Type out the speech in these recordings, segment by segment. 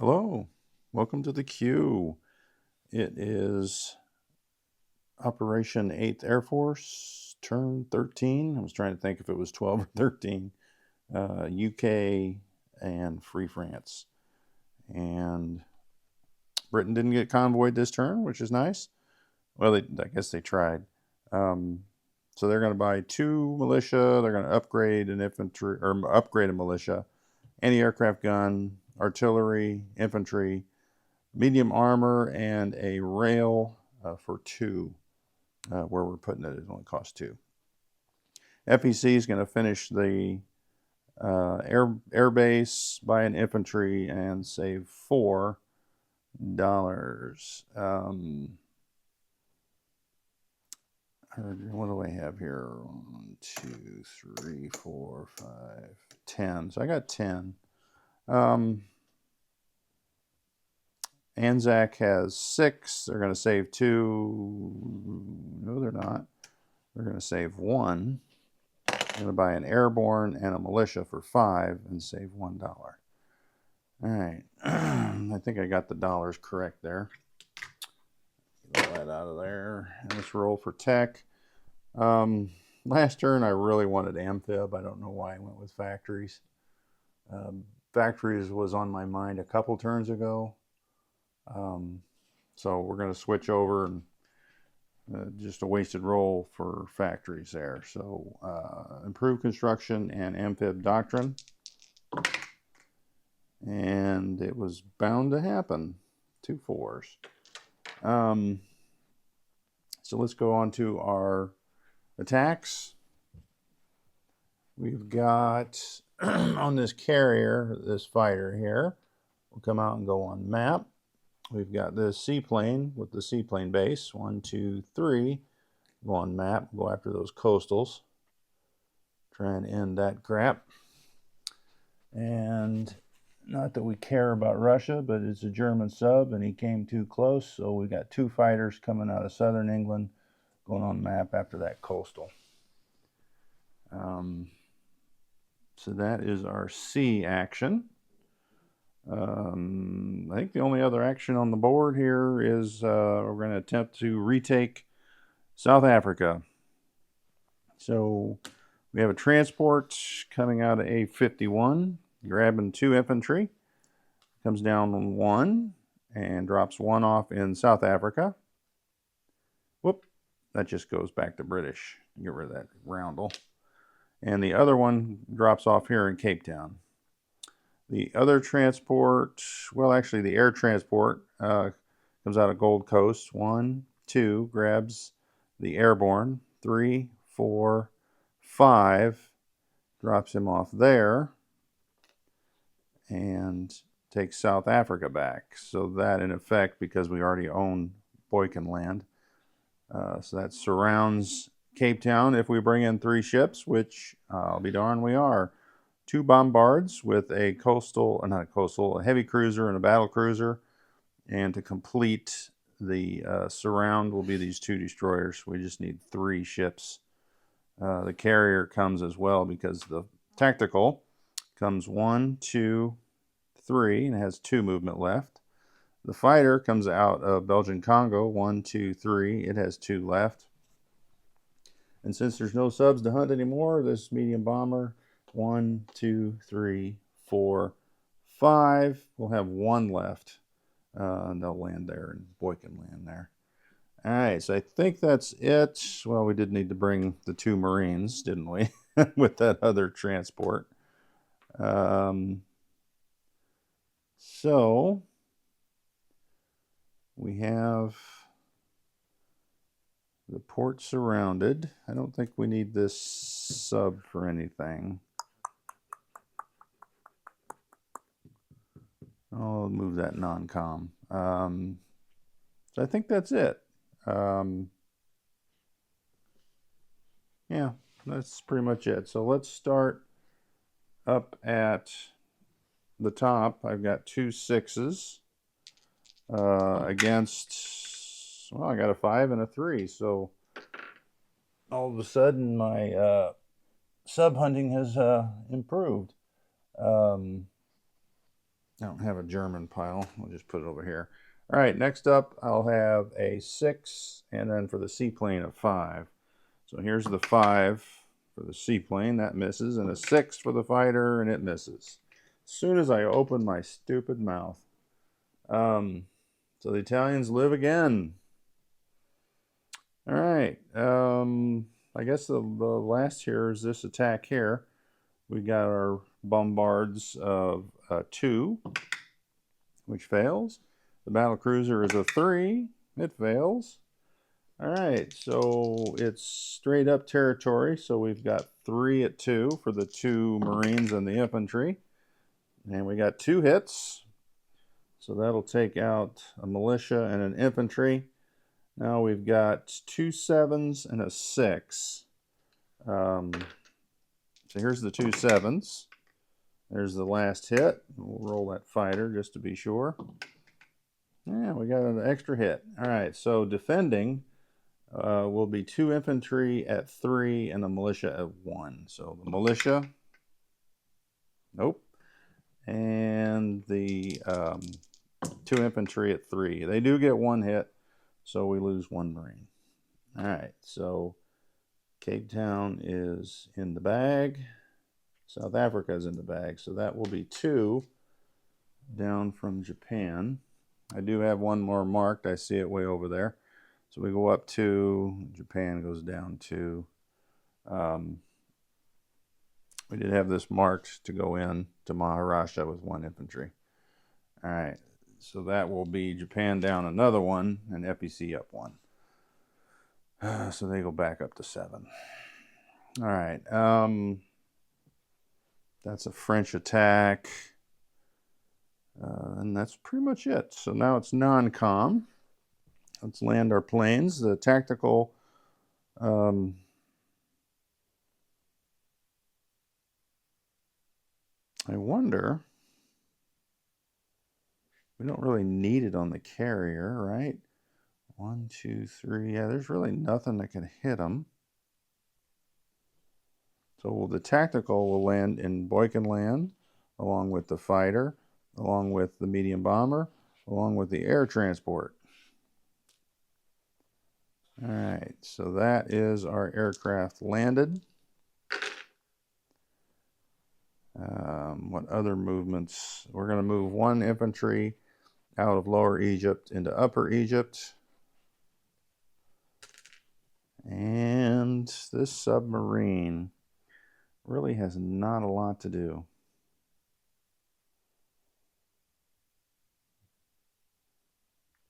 Hello, welcome to the Q. It is Operation 8th Air Force, turn 13. I was trying to think if it was 12 or 13. UK and Free France. And Britain didn't get convoyed this turn, which is nice. Well, I guess they tried. So they're going to buy 2 militia. They're going to upgrade an infantry or upgrade a militia, anti-aircraft gun, artillery, infantry, medium armor, and a rail for 2. Where we're putting it, it only costs 2. FEC is going to finish the air base, buy an infantry, and save $4. What do I have here? 1, 2, 3, 4, 5, 10. So I got 10. Anzac has 6. They're going to save 2. No, they're not. They're going to save 1. I'm going to buy an airborne and a militia for 5 and save $1. All right. I think I got the dollars correct there. Get that out of there. And let's roll for tech. Last turn, I really wanted amphib. I don't know why I went with factories. Factories was on my mind a couple turns ago. So we're going to switch over and just a wasted roll for factories there. So improved construction and amphib doctrine. And it was bound to happen. 2 4s. So let's go on to our attacks. We've got on this carrier, this fighter here, we'll come out and go on map. We've got this seaplane with the seaplane base. 1, 2, 3. Go on map. Go after those coastals. Try and end that crap. And not that we care about Russia, but it's a German sub, and he came too close. So we got 2 fighters coming out of southern England going on map after that coastal. So that is our sea action. I think the only other action on the board here is we're going to attempt to retake South Africa. So we have a transport coming out of A51, grabbing 2 infantry, comes down on 1 and drops 1 off in South Africa. Whoop, that just goes back to British. Get rid of that roundel. And the other one drops off here in Cape Town. The other transport, well, actually the air transport comes out of Gold Coast. 1, 2, grabs the airborne. 3, 4, 5, drops him off there and takes South Africa back. So that, in effect, because we already own Boykenland, so that surrounds Cape Town if we bring in 3 ships, which I'll be darned we are. 2 bombards with a a heavy cruiser and a battle cruiser. And to complete the surround will be these 2 destroyers. We just need 3 ships. The carrier comes as well because the tactical comes 1, 2, 3, and it has 2 movement left. The fighter comes out of Belgian Congo, 1, 2, 3. It has 2 left. And since there's no subs to hunt anymore, this medium bomber, 1, 2, 3, 4, 5. We'll have 1 left. And they'll land there, and Boykenland there. All right, so I think that's it. Well, we did need to bring the 2 Marines, didn't we, with that other transport. So we have the port surrounded. I don't think we need this sub for anything. I'll move that non-com. So I think that's it. Yeah, that's pretty much it. So let's start up at the top. I've got 2 6s against, well, I got a 5 and a 3. So all of a sudden my sub hunting has improved. I don't have a German pile. We'll just put it over here. All right, next up, I'll have a 6, and then for the seaplane, a 5. So here's the 5 for the seaplane. That misses, and a 6 for the fighter, and it misses. As soon as I open my stupid mouth. So the Italians live again. All right. I guess the last here is this attack here. We got our bombards of 2, which fails. The battle cruiser is a 3. It fails. All right, so it's straight up territory. So we've got 3 at 2 for the 2 Marines and the infantry. And we got 2 hits. So that'll take out a militia and an infantry. Now we've got 2 7s and a 6. So here's the 2 7s. There's the last hit. We'll roll that fighter just to be sure. Yeah, we got an extra hit. All right, so defending will be 2 infantry at 3 and a militia at 1. So the militia, nope, and the 2 infantry at 3. They do get 1 hit, so we lose 1 Marine. All right, so Cape Town is in the bag. South Africa is in the bag, so that will be 2 down from Japan. I do have 1 more marked. I see it way over there. So we go up 2. Japan goes down 2. We did have this marked to go in to Maharashtra with 1 infantry. All right, so that will be Japan down another 1 and FEC up 1. So they go back up to 7. All right. That's a French attack. And that's pretty much it. So now it's non-com. Let's land our planes. The tactical... I wonder... We don't really need it on the carrier, right? 1, 2, 3. Yeah, there's really nothing that can hit them. So the tactical will land in Boykenland, along with the fighter, along with the medium bomber, along with the air transport. All right, so that is our aircraft landed. What other movements? We're going to move 1 infantry out of Lower Egypt into Upper Egypt. And this submarine really has not a lot to do.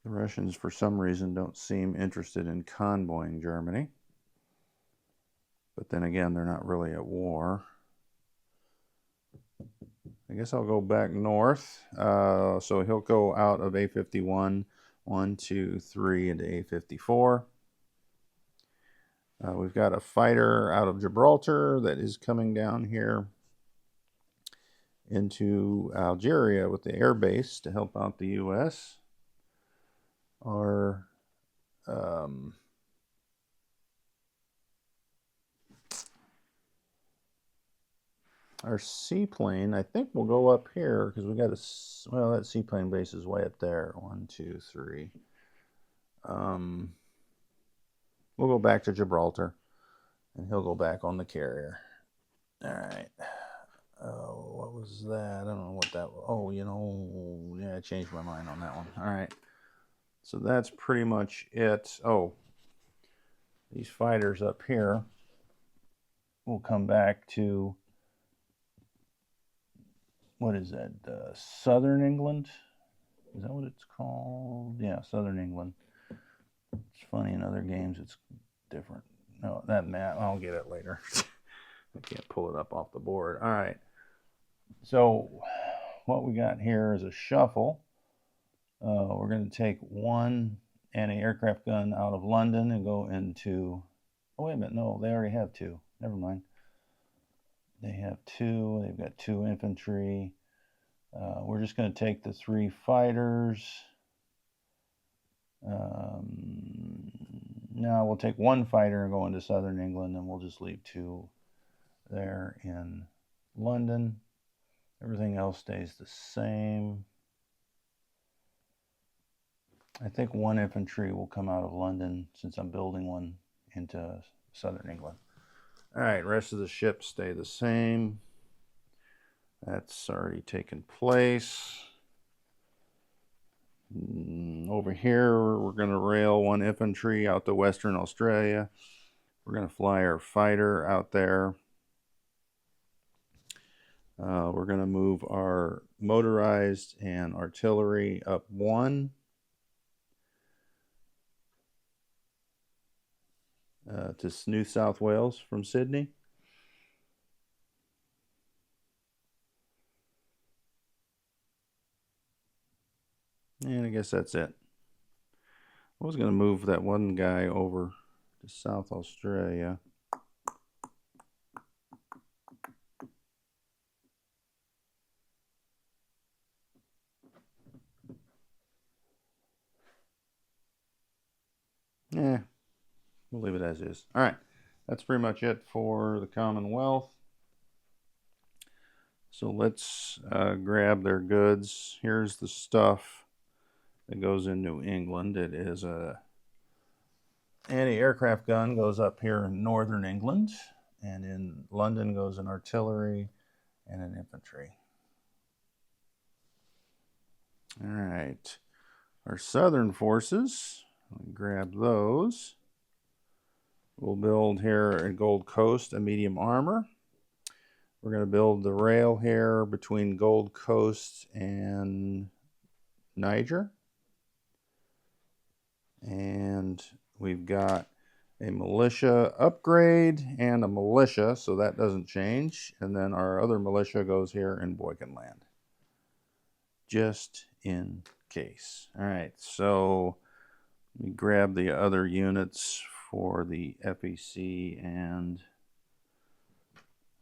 The Russians, for some reason, don't seem interested in convoying Germany. But then again, they're not really at war. I guess I'll go back north. So he'll go out of A51, 1, 2, 3 into A54. We've got a fighter out of Gibraltar that is coming down here into Algeria with the air base to help out the U.S. Our seaplane, I think, will go up here because we got a, well, that seaplane base is way up there. 1, 2, 3. We'll go back to Gibraltar, and he'll go back on the carrier. All right. Oh, what was that? I don't know what that was. Oh, you know, yeah, I changed my mind on that one. All right. So that's pretty much it. Oh, these fighters up here will come back to, what is that? Southern England? Is that what it's called? Yeah, Southern England. It's funny, in other games it's different. No, that map, I'll get it later. I can't pull it up off the board. All right. So what we got here is a shuffle. We're going to take 1 anti-aircraft gun out of London and go into... Oh, wait a minute. No, they already have 2. Never mind. They have 2. They've got 2 infantry. We're just going to take the 3 fighters. Now we'll take 1 fighter and go into Southern England, and we'll just leave 2 there in London. Everything else stays the same. I think one infantry will come out of London since I'm building one into southern England. All right, rest of the ships stay the same. That's already taken place. Over here, we're going to rail one infantry out to Western Australia. We're going to fly our fighter out there. We're going to move our motorized and artillery up one. To New South Wales from Sydney. And I guess that's it. I was going to move that one guy over to South Australia. Yeah, we'll leave it as is. All right, that's pretty much it for the Commonwealth. So let's grab their goods. Here's the stuff that goes in New England. It is a anti-aircraft gun goes up here in northern England, and in London goes an artillery and an infantry. All right, our southern forces, grab those. We'll build here at Gold Coast a medium armor. We're going to build the rail here between Gold Coast and Niger. And we've got a militia upgrade and a militia, so that doesn't change. And then our other militia goes here in Boykenland, just in case. All right, so let me grab the other units for the FEC and...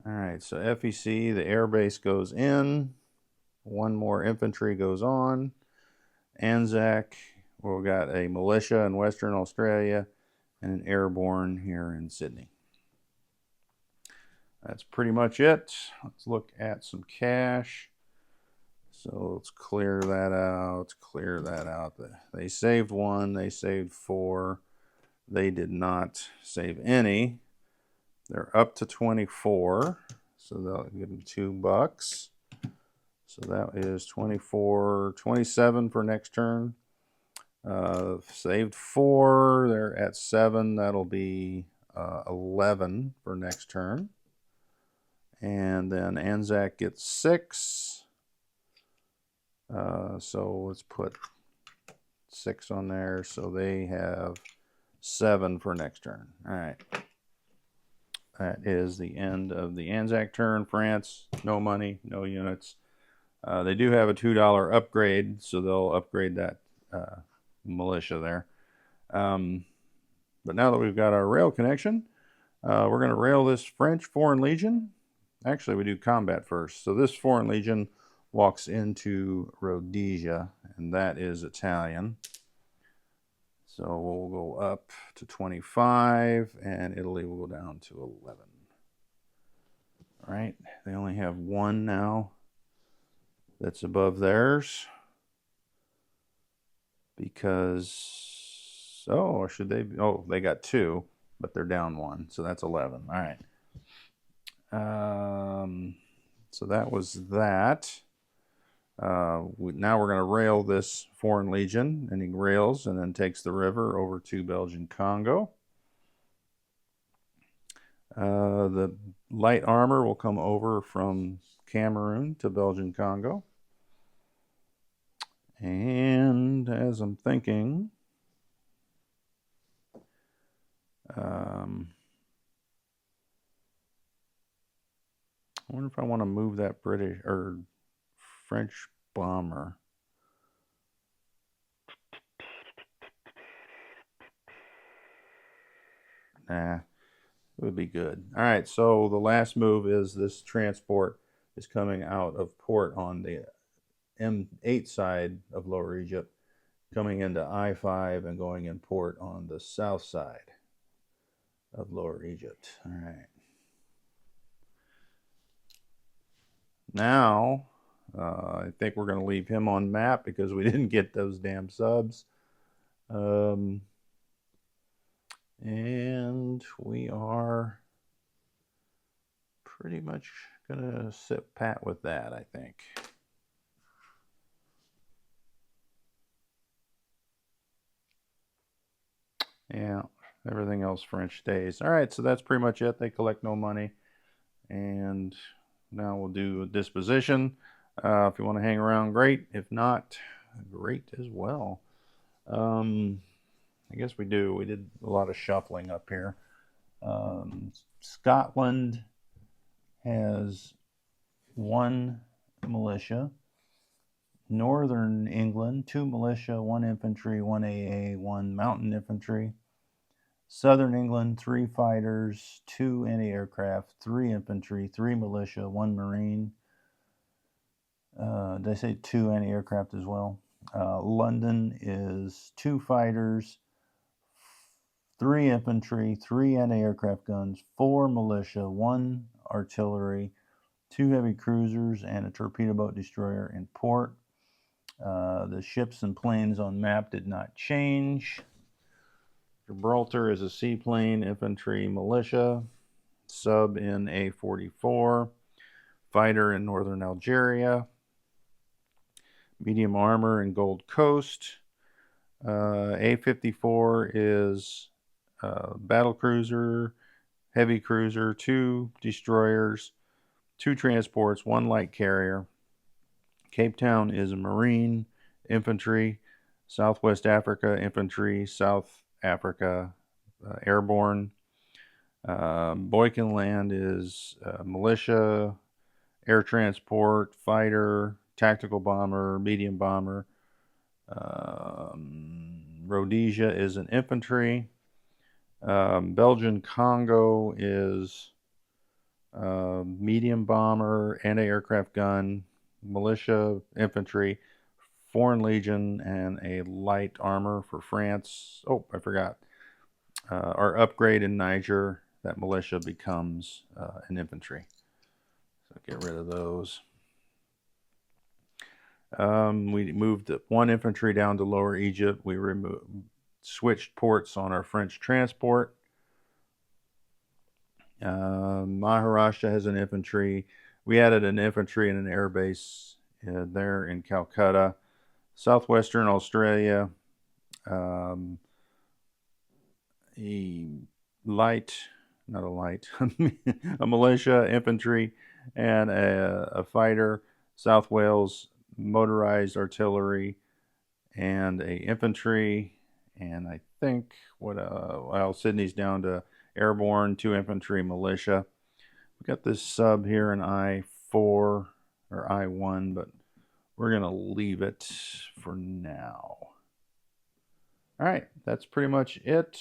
All right, so FEC, the air base goes in. One more infantry goes on. Anzac, we've got a militia in Western Australia and an airborne here in Sydney. That's pretty much it. Let's look at some cash. So let's clear that out. Clear that out. They saved one. They saved four. They did not save any. They're up to 24. So they'll give them $2. So that is 24, 27 for next turn. Saved 4. They're at 7. That'll be 11 for next turn. And then Anzac gets 6. So let's put 6 on there. So they have 7 for next turn. All right. That is the end of the Anzac turn. France, no money, no units. They do have a $2 upgrade, so they'll upgrade that militia there. But now that we've got our rail connection, we're going to rail this French Foreign Legion. Actually, we do combat first. So this Foreign Legion walks into Rhodesia, and that is Italian. So we'll go up to 25, and Italy will go down to 11. All right, they only have one now that's above theirs. Because, or should they, they got 2, but they're down 1, so that's 11. All right. So that was that. Now we're going to rail this Foreign Legion, and he rails and then takes the river over to Belgian Congo. The light armor will come over from Cameroon to Belgian Congo. And as I'm thinking, I wonder if I want to move that British or French bomber. Nah, it would be good. All right, so the last move is this transport is coming out of port on the M8 side of Lower Egypt, coming into I-5 and going in port on the south side of Lower Egypt. All right. Now, I think we're going to leave him on map because we didn't get those damn subs. And we are pretty much going to sit pat with that, I think. Yeah, everything else French stays. All right, so that's pretty much it. They collect no money. And now we'll do a disposition. If you want to hang around, great. If not, great as well. I guess we do. We did a lot of shuffling up here. Scotland has 1 militia. Northern England, 2 militia, 1 infantry, 1 AA, 1 mountain infantry. Southern England, 3 fighters, 2 anti-aircraft, 3 infantry, 3 militia, 1 marine. Did I say 2 anti-aircraft as well? London is 2 fighters, 3 infantry, 3 anti-aircraft guns, 4 militia, 1 artillery, 2 heavy cruisers, and a torpedo boat destroyer in port. The ships and planes on map did not change. Gibraltar is a seaplane, infantry, militia, sub in A44, fighter in northern Algeria, medium armor in Gold Coast. A54 is battle cruiser, heavy cruiser, 2 destroyers, 2 transports, 1 light carrier. Cape Town is a marine, infantry, Southwest Africa infantry, South Africa airborne. Boykenland is militia, air transport, fighter, tactical bomber, medium bomber. Rhodesia is an infantry. Belgian Congo is medium bomber, anti-aircraft gun, militia, infantry, Foreign Legion, and a light armor for France. Oh, I forgot. Our upgrade in Niger, that militia becomes an infantry. So get rid of those. We moved 1 infantry down to Lower Egypt. We switched ports on our French transport. Maharashtra has an infantry. We added an infantry and an air base there in Calcutta. Southwestern Australia, a militia, infantry, and a fighter. South Wales, motorized artillery, and a infantry. And I think Sydney's down to airborne, 2 infantry, militia. We got this sub here in I4 or I1, but we're going to leave it for now. All right, that's pretty much it.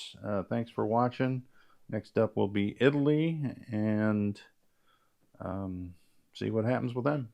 Thanks for watching. Next up will be Italy, and see what happens with them.